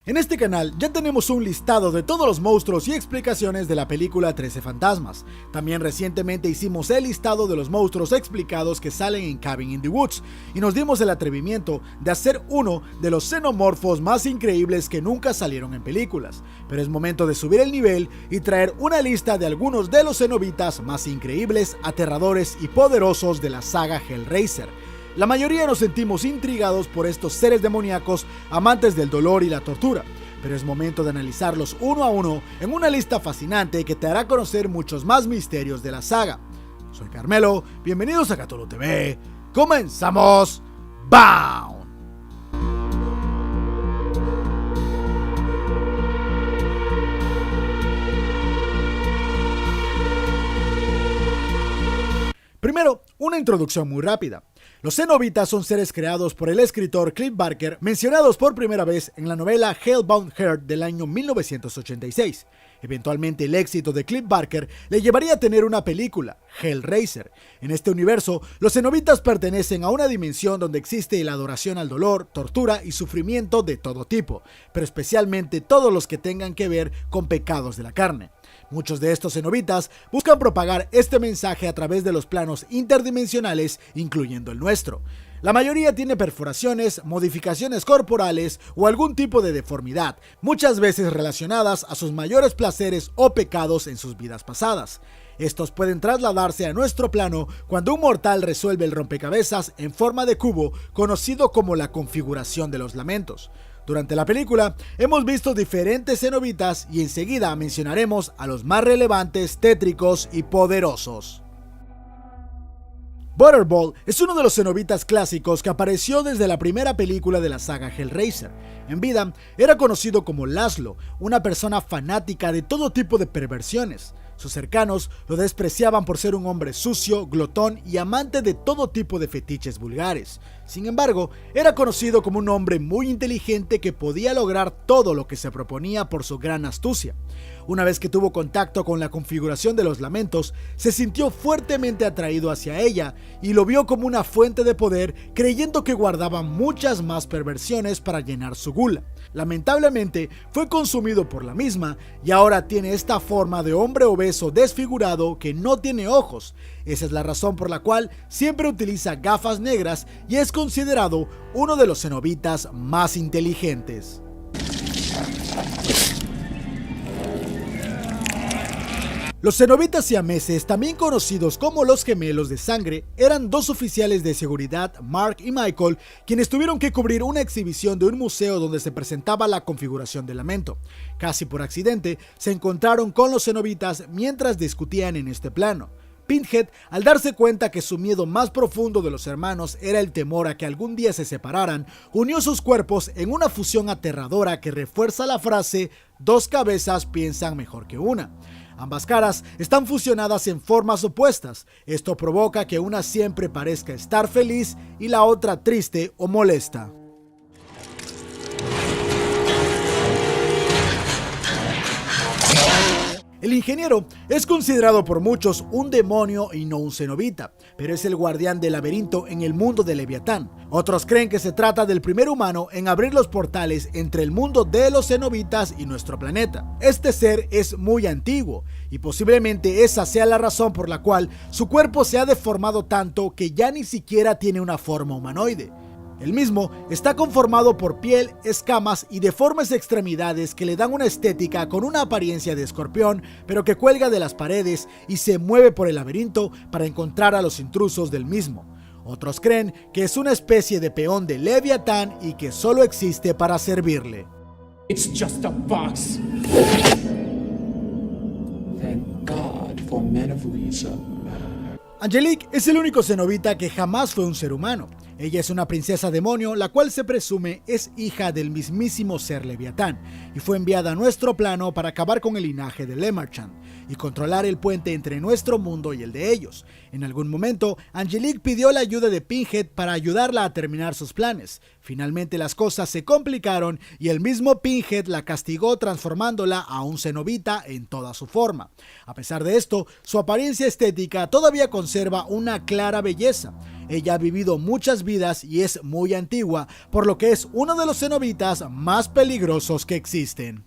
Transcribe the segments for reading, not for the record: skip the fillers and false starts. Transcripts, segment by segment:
En este canal ya tenemos un listado de todos los monstruos y explicaciones de la película 13 Fantasmas. También recientemente hicimos el listado de los monstruos explicados que salen en Cabin in the Woods y nos dimos el atrevimiento de hacer uno de los xenomorfos más increíbles que nunca salieron en películas. Pero es momento de subir el nivel y traer una lista de algunos de los cenobitas más increíbles, aterradores y poderosos de la saga Hellraiser. La mayoría nos sentimos intrigados por estos seres demoníacos, amantes del dolor y la tortura, pero es momento de analizarlos uno a uno en una lista fascinante que te hará conocer muchos más misterios de la saga. Soy Carmelo, bienvenidos a Cthulhu TV, ¡comenzamos! ¡Bam! Primero, una introducción muy rápida. Los cenobitas son seres creados por el escritor Clive Barker, mencionados por primera vez en la novela Hellbound Heart del año 1986. Eventualmente el éxito de Clive Barker le llevaría a tener una película, Hellraiser. En este universo, los cenobitas pertenecen a una dimensión donde existe la adoración al dolor, tortura y sufrimiento de todo tipo, pero especialmente todos los que tengan que ver con pecados de la carne. Muchos de estos cenobitas buscan propagar este mensaje a través de los planos interdimensionales, incluyendo el nuestro. La mayoría tiene perforaciones, modificaciones corporales o algún tipo de deformidad, muchas veces relacionadas a sus mayores placeres o pecados en sus vidas pasadas. Estos pueden trasladarse a nuestro plano cuando un mortal resuelve el rompecabezas en forma de cubo, conocido como la configuración de los lamentos. Durante la película hemos visto diferentes cenobitas y enseguida mencionaremos a los más relevantes, tétricos y poderosos. Butterball es uno de los cenobitas clásicos que apareció desde la primera película de la saga Hellraiser. En vida era conocido como Laszlo, una persona fanática de todo tipo de perversiones. Sus cercanos lo despreciaban por ser un hombre sucio, glotón y amante de todo tipo de fetiches vulgares. Sin embargo, era conocido como un hombre muy inteligente que podía lograr todo lo que se proponía por su gran astucia. Una vez que tuvo contacto con la configuración de los lamentos, se sintió fuertemente atraído hacia ella y lo vio como una fuente de poder, creyendo que guardaba muchas más perversiones para llenar su gula. Lamentablemente, fue consumido por la misma y ahora tiene esta forma de hombre obeso desfigurado que no tiene ojos. Esa es la razón por la cual siempre utiliza gafas negras y es considerado uno de los cenobitas más inteligentes. Los cenobitas siameses, también conocidos como los gemelos de sangre, eran dos oficiales de seguridad, Mark y Michael, quienes tuvieron que cubrir una exhibición de un museo donde se presentaba la configuración del lamento. Casi por accidente, se encontraron con los cenobitas mientras discutían en este plano. Pinhead, al darse cuenta que su miedo más profundo de los hermanos era el temor a que algún día se separaran, unió sus cuerpos en una fusión aterradora que refuerza la frase "dos cabezas piensan mejor que una". Ambas caras están fusionadas en formas opuestas. Esto provoca que una siempre parezca estar feliz y la otra triste o molesta. El ingeniero es considerado por muchos un demonio y no un cenobita, pero es el guardián del laberinto en el mundo de Leviatán. Otros creen que se trata del primer humano en abrir los portales entre el mundo de los cenobitas y nuestro planeta. Este ser es muy antiguo y posiblemente esa sea la razón por la cual su cuerpo se ha deformado tanto que ya ni siquiera tiene una forma humanoide. El mismo está conformado por piel, escamas y deformes extremidades que le dan una estética con una apariencia de escorpión, pero que cuelga de las paredes y se mueve por el laberinto para encontrar a los intrusos del mismo. Otros creen que es una especie de peón de Leviatán y que solo existe para servirle. It's just a box. Thank God for men of reason. Angelique es el único cenobita que jamás fue un ser humano. Ella es una princesa demonio, la cual se presume es hija del mismísimo ser Leviatán, y fue enviada a nuestro plano para acabar con el linaje de Lemarchand y controlar el puente entre nuestro mundo y el de ellos. En algún momento, Angelique pidió la ayuda de Pinhead para ayudarla a terminar sus planes. Finalmente las cosas se complicaron y el mismo Pinhead la castigó transformándola a un cenobita en toda su forma. A pesar de esto, su apariencia estética todavía conserva conserva una clara belleza. Ella ha vivido muchas vidas y es muy antigua, por lo que es uno de los cenobitas más peligrosos que existen.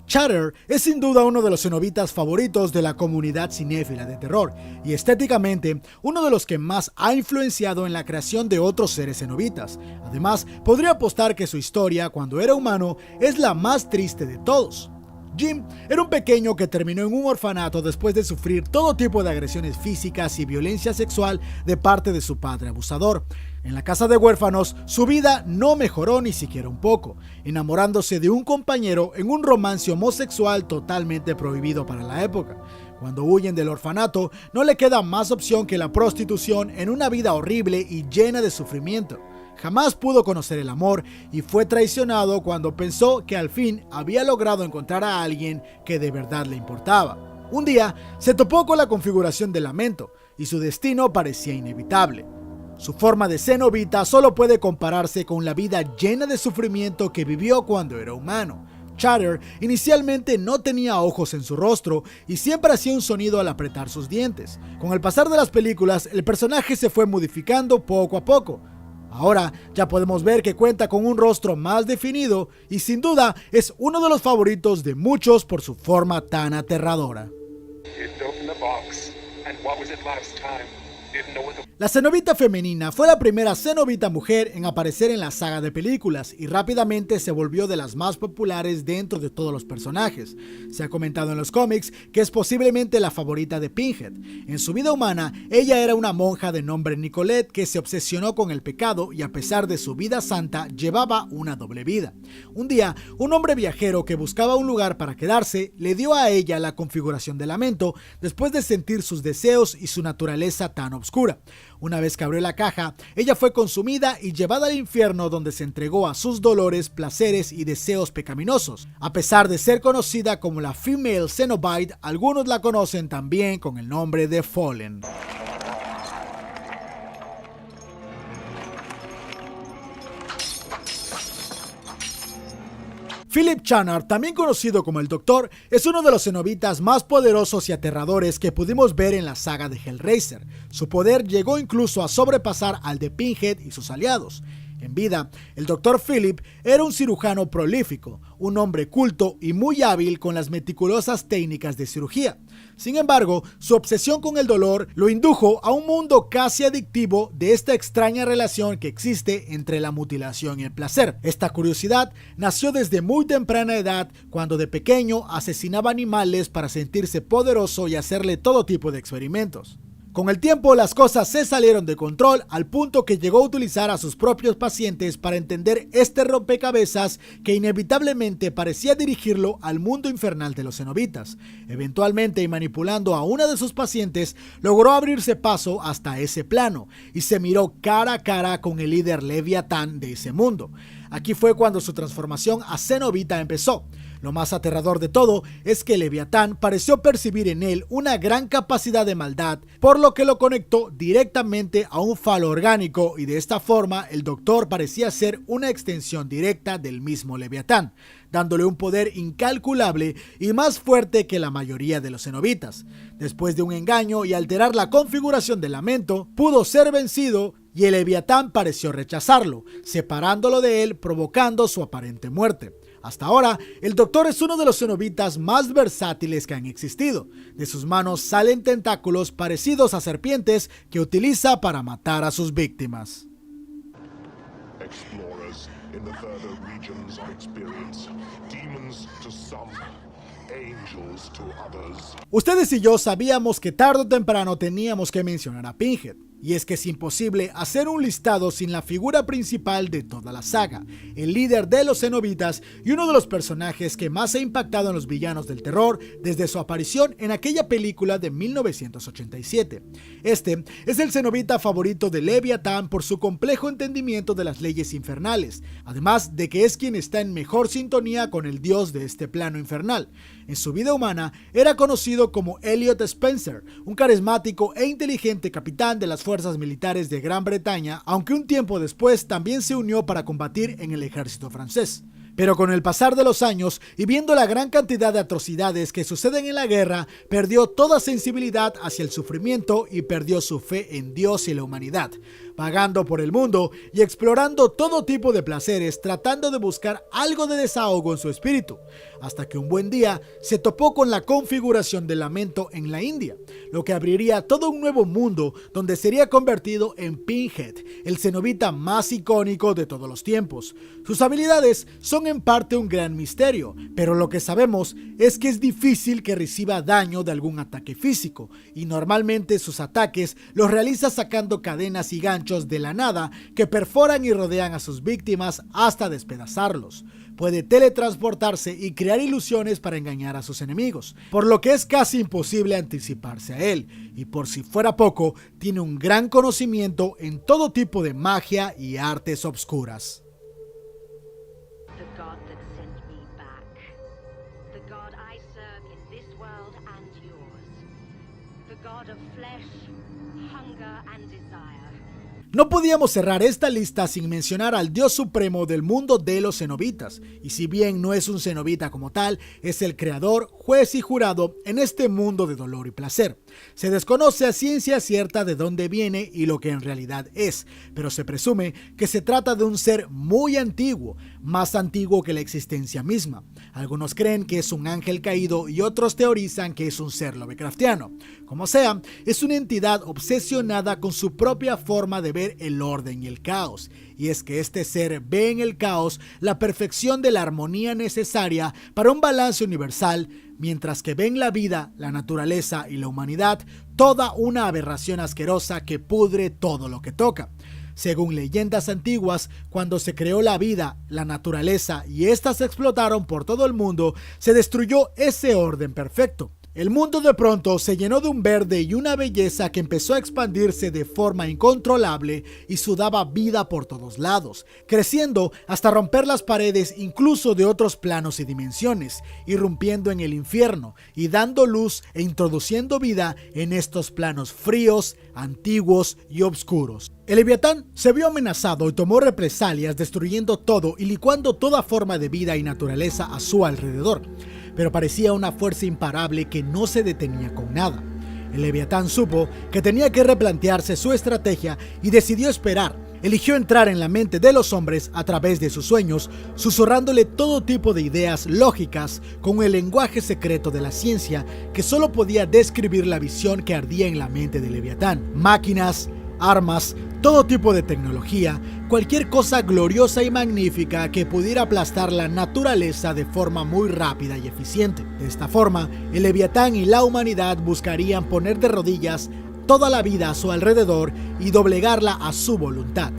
Chatter es sin duda uno de los cenobitas favoritos de la comunidad cinéfila de terror y estéticamente uno de los que más ha influenciado en la creación de otros seres cenobitas. Además, podría apostar que su historia cuando era humano es la más triste de todos. Jim era un pequeño que terminó en un orfanato después de sufrir todo tipo de agresiones físicas y violencia sexual de parte de su padre abusador. En la casa de huérfanos, su vida no mejoró ni siquiera un poco, enamorándose de un compañero en un romance homosexual totalmente prohibido para la época. Cuando huyen del orfanato, no le queda más opción que la prostitución en una vida horrible y llena de sufrimiento. Jamás pudo conocer el amor y fue traicionado cuando pensó que al fin había logrado encontrar a alguien que de verdad le importaba. Un día se topó con la configuración del lamento y su destino parecía inevitable. Su forma de cenobita solo puede compararse con la vida llena de sufrimiento que vivió cuando era humano. Chatter inicialmente no tenía ojos en su rostro y siempre hacía un sonido al apretar sus dientes. Con el pasar de las películas, el personaje se fue modificando poco a poco. Ahora ya podemos ver que cuenta con un rostro más definido y sin duda es uno de los favoritos de muchos por su forma tan aterradora. La cenobita femenina fue la primera cenobita mujer en aparecer en la saga de películas y rápidamente se volvió de las más populares dentro de todos los personajes. Se ha comentado en los cómics que es posiblemente la favorita de Pinhead. En su vida humana, ella era una monja de nombre Nicolette que se obsesionó con el pecado y a pesar de su vida santa, llevaba una doble vida. Un día, un hombre viajero que buscaba un lugar para quedarse, le dio a ella la configuración de lamento después de sentir sus deseos y su naturaleza tan oscura. Una vez que abrió la caja, ella fue consumida y llevada al infierno donde se entregó a sus dolores, placeres y deseos pecaminosos. A pesar de ser conocida como la Female Cenobite, algunos la conocen también con el nombre de Fallen. Philip Channard, también conocido como el Doctor, es uno de los cenobitas más poderosos y aterradores que pudimos ver en la saga de Hellraiser. Su poder llegó incluso a sobrepasar al de Pinhead y sus aliados. En vida, el Dr. Philip era un cirujano prolífico, un hombre culto y muy hábil con las meticulosas técnicas de cirugía. Sin embargo, su obsesión con el dolor lo indujo a un mundo casi adictivo de esta extraña relación que existe entre la mutilación y el placer. Esta curiosidad nació desde muy temprana edad, cuando de pequeño asesinaba animales para sentirse poderoso y hacerle todo tipo de experimentos. Con el tiempo las cosas se salieron de control al punto que llegó a utilizar a sus propios pacientes para entender este rompecabezas que inevitablemente parecía dirigirlo al mundo infernal de los cenobitas. Eventualmente, y manipulando a una de sus pacientes, logró abrirse paso hasta ese plano y se miró cara a cara con el líder Leviatán de ese mundo. Aquí fue cuando su transformación a cenobita empezó. Lo más aterrador de todo es que Leviatán pareció percibir en él una gran capacidad de maldad, por lo que lo conectó directamente a un falo orgánico y de esta forma el Doctor parecía ser una extensión directa del mismo Leviatán, dándole un poder incalculable y más fuerte que la mayoría de los cenobitas. Después de un engaño y alterar la configuración del lamento, pudo ser vencido y el Leviatán pareció rechazarlo, separándolo de él, provocando su aparente muerte. Hasta ahora, el Doctor es uno de los cenobitas más versátiles que han existido. De sus manos salen tentáculos parecidos a serpientes que utiliza para matar a sus víctimas. Explorers in the further regions of experience, demons to some, angels to others. Ustedes y yo sabíamos que tarde o temprano teníamos que mencionar a Pinhead. Y es que es imposible hacer un listado sin la figura principal de toda la saga, el líder de los cenobitas y uno de los personajes que más ha impactado en los villanos del terror desde su aparición en aquella película de 1987. Este es el cenobita favorito de Leviatán por su complejo entendimiento de las leyes infernales, además de que es quien está en mejor sintonía con el dios de este plano infernal. En su vida humana era conocido como Elliot Spencer, un carismático e inteligente capitán de las fuerzas militares de Gran Bretaña, aunque un tiempo después también se unió para combatir en el ejército francés. Pero con el pasar de los años y viendo la gran cantidad de atrocidades que suceden en la guerra, perdió toda sensibilidad hacia el sufrimiento y perdió su fe en Dios y la humanidad, vagando por el mundo y explorando todo tipo de placeres, tratando de buscar algo de desahogo en su espíritu, hasta que un buen día se topó con la configuración del lamento en la India, lo que abriría todo un nuevo mundo donde sería convertido en Pinhead, el cenobita más icónico de todos los tiempos. Sus habilidades son en parte un gran misterio, pero lo que sabemos es que es difícil que reciba daño de algún ataque físico, y normalmente sus ataques los realiza sacando cadenas y ganchos de la nada que perforan y rodean a sus víctimas hasta despedazarlos. Puede teletransportarse y crear ilusiones para engañar a sus enemigos, por lo que es casi imposible anticiparse a él, y por si fuera poco, tiene un gran conocimiento en todo tipo de magia y artes obscuras. The God that sent me back. The God I serve in this world and yours. The God of flesh, hunger and desire. No podíamos cerrar esta lista sin mencionar al dios supremo del mundo de los cenobitas, y si bien no es un cenobita como tal, es el creador, juez y jurado en este mundo de dolor y placer. Se desconoce a ciencia cierta de dónde viene y lo que en realidad es, pero se presume que se trata de un ser muy antiguo, más antiguo que la existencia misma. Algunos creen que es un ángel caído y otros teorizan que es un ser lovecraftiano. Como sea, es una entidad obsesionada con su propia forma de ver el orden y el caos, y es que este ser ve en el caos la perfección de la armonía necesaria para un balance universal, mientras que ve en la vida, la naturaleza y la humanidad toda una aberración asquerosa que pudre todo lo que toca. Según leyendas antiguas, cuando se creó la vida, la naturaleza y éstas explotaron por todo el mundo, se destruyó ese orden perfecto. El mundo de pronto se llenó de un verde y una belleza que empezó a expandirse de forma incontrolable y sudaba vida por todos lados, creciendo hasta romper las paredes incluso de otros planos y dimensiones, irrumpiendo en el infierno y dando luz e introduciendo vida en estos planos fríos, antiguos y oscuros. El Leviatán se vio amenazado y tomó represalias, destruyendo todo y licuando toda forma de vida y naturaleza a su alrededor, pero parecía una fuerza imparable que no se detenía con nada. El Leviatán supo que tenía que replantearse su estrategia y decidió esperar. Eligió entrar en la mente de los hombres a través de sus sueños, susurrándole todo tipo de ideas lógicas con el lenguaje secreto de la ciencia que solo podía describir la visión que ardía en la mente de Leviatán. Máquinas, armas, todo tipo de tecnología, cualquier cosa gloriosa y magnífica que pudiera aplastar la naturaleza de forma muy rápida y eficiente. De esta forma, el Leviatán y la humanidad buscarían poner de rodillas toda la vida a su alrededor y doblegarla a su voluntad.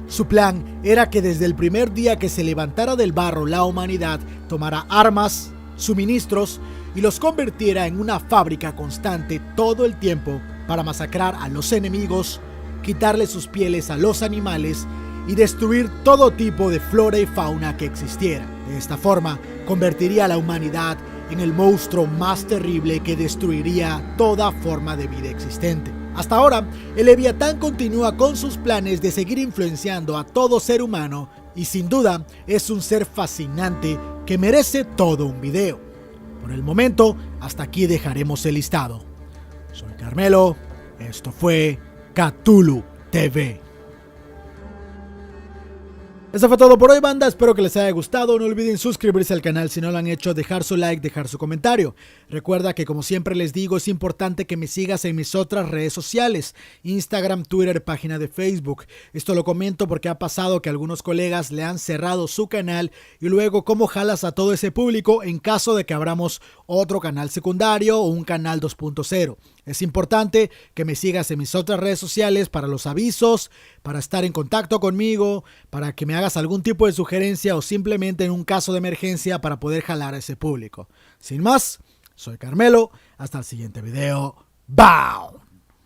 Su plan era que desde el primer día que se levantara del barro la humanidad tomara armas, suministros y los convirtiera en una fábrica constante todo el tiempo para masacrar a los enemigos, quitarle sus pieles a los animales y destruir todo tipo de flora y fauna que existiera. De esta forma, convertiría a la humanidad en el monstruo más terrible que destruiría toda forma de vida existente. Hasta ahora, el Leviatán continúa con sus planes de seguir influenciando a todo ser humano y sin duda es un ser fascinante que merece todo un video. Por el momento, hasta aquí dejaremos el listado. Soy Carmelo, esto fue Cthulhu TV. Eso fue todo por hoy, banda. Espero que les haya gustado. No olviden suscribirse al canal si no lo han hecho, dejar su like, dejar su comentario. Recuerda que, como siempre les digo, es importante que me sigas en mis otras redes sociales: Instagram, Twitter, página de Facebook. Esto lo comento porque ha pasado que algunos colegas le han cerrado su canal y luego cómo jalas a todo ese público en caso de que abramos otro canal secundario o un canal 2.0. Es importante que me sigas en mis otras redes sociales para los avisos, para estar en contacto conmigo, para que me hagas algún tipo de sugerencia o simplemente en un caso de emergencia para poder jalar a ese público. Sin más, soy Carmelo. Hasta el siguiente video. ¡Bye!